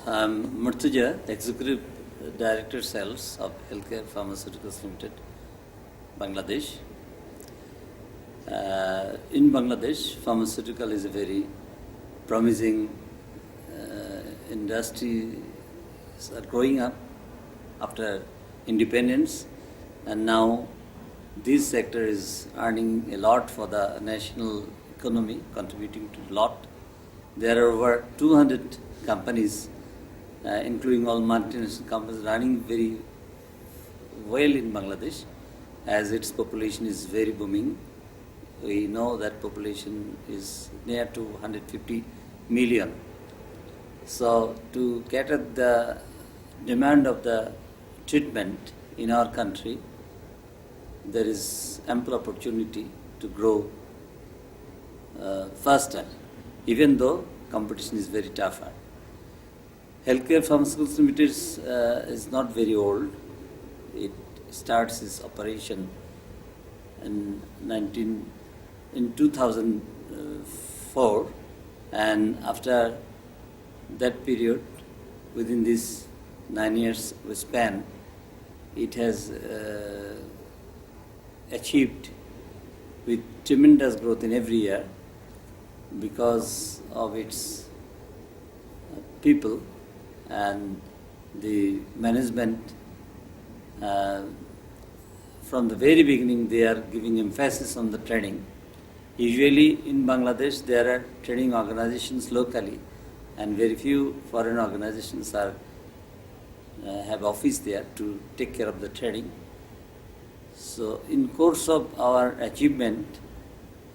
I'm Murtuja, Executive Director Sales of Healthcare Pharmaceuticals Limited, Bangladesh. In Bangladesh, pharmaceutical is a very promising industry. Are growing up after independence, and now this sector is earning a lot for the national economy, contributing to a lot. There are over 200 companies, including all multinational companies, running very well in Bangladesh, as its population is very booming. We know that population is near to 150 million. So to cater the demand of the treatment in our country, there is ample opportunity to grow faster, even though competition is very tougher. Healthcare Pharmaceuticals Limited is not very old. It starts its operation in 2004, and after that period, within this 9 years span, it has achieved with tremendous growth in every year because of its people and the management. From the very beginning, they are giving emphasis on the training. Usually in Bangladesh, there are training organizations locally, and very few foreign organizations have office there to take care of the training. So in course of our achievement,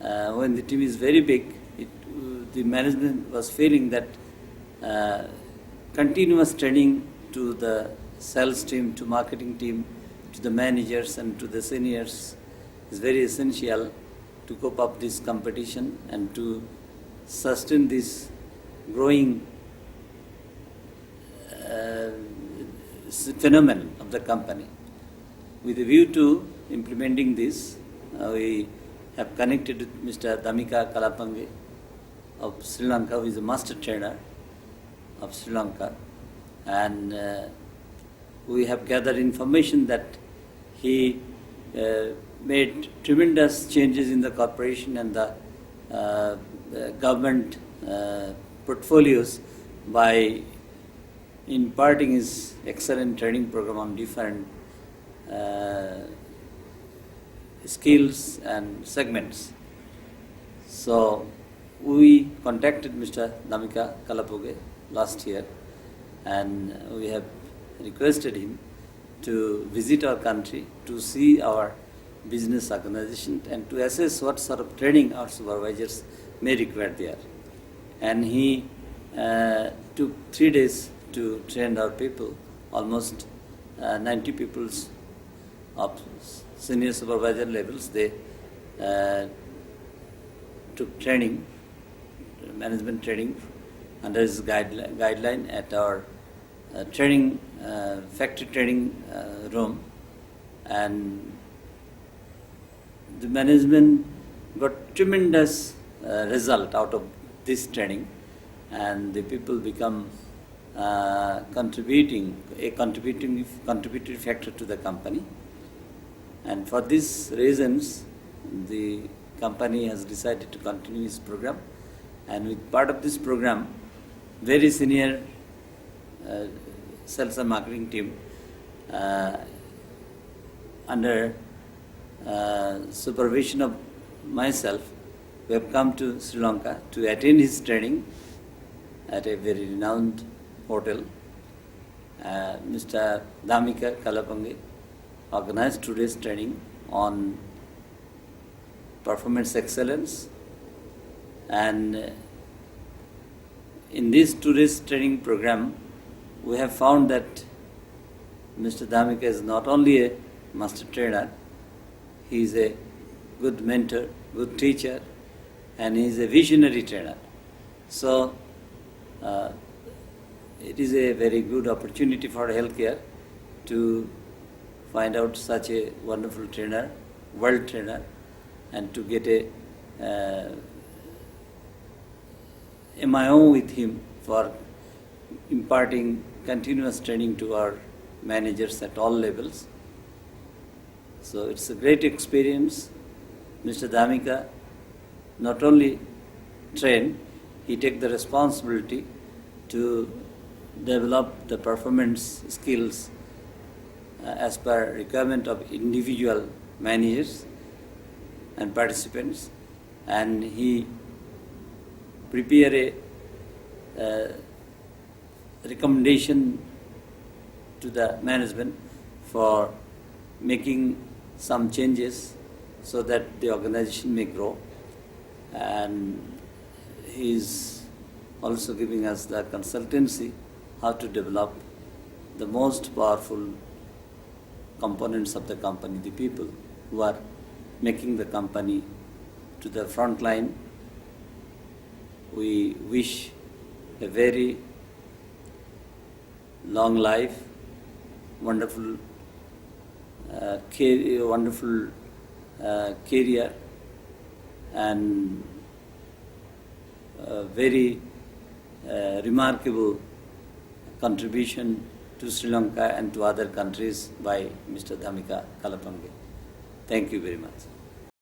when the team is very big, the management was feeling that continuous training to the sales team, to marketing team, to the managers and to the seniors is very essential to cope up this competition and to sustain this growing phenomenon of the company. With a view to implementing this, we have connected with Mr. Damika Kalapange of Sri Lanka, who is a master trainer of Sri Lanka, and we have gathered information that he made tremendous changes in the corporation and the government portfolios by imparting his excellent training program on different skills and segments. So we contacted Mr. Damika Kalapange last year, and we have requested him to visit our country to see our business organization and to assess what sort of training our supervisors may require there. And he took 3 days to train our people, almost 90 people of senior supervisor levels. They took training, management training, under his guideline at our factory training room, and the management got tremendous result out of this training, and the people become contributing factor to the company. And for these reasons, the company has decided to continue its program, and with part of this program, very senior sales and marketing team under supervision of myself, we have come to Sri Lanka to attend his training at a very renowned hotel. Mr. Damika Kalapange organized today's training on performance excellence, and in this today's training program, we have found that Mr. Damika is not only a master trainer, he is a good mentor, good teacher, and he is a visionary trainer. So it is a very good opportunity for healthcare to find out such a wonderful trainer, world trainer, and to get a MIO with him for imparting continuous training to our managers at all levels. So it's a great experience. Mr. Dhamika not only train, he take the responsibility to develop the performance skills as per requirement of individual managers and participants, and he prepare a recommendation to the management for making some changes so that the organization may grow, and he is also giving us the consultancy how to develop the most powerful components of the company, the people who are making the company to the front line. We wish a very long life, wonderful career, and very remarkable contribution to Sri Lanka and to other countries by Mr. Dhamika Kalapange. Thank you very much.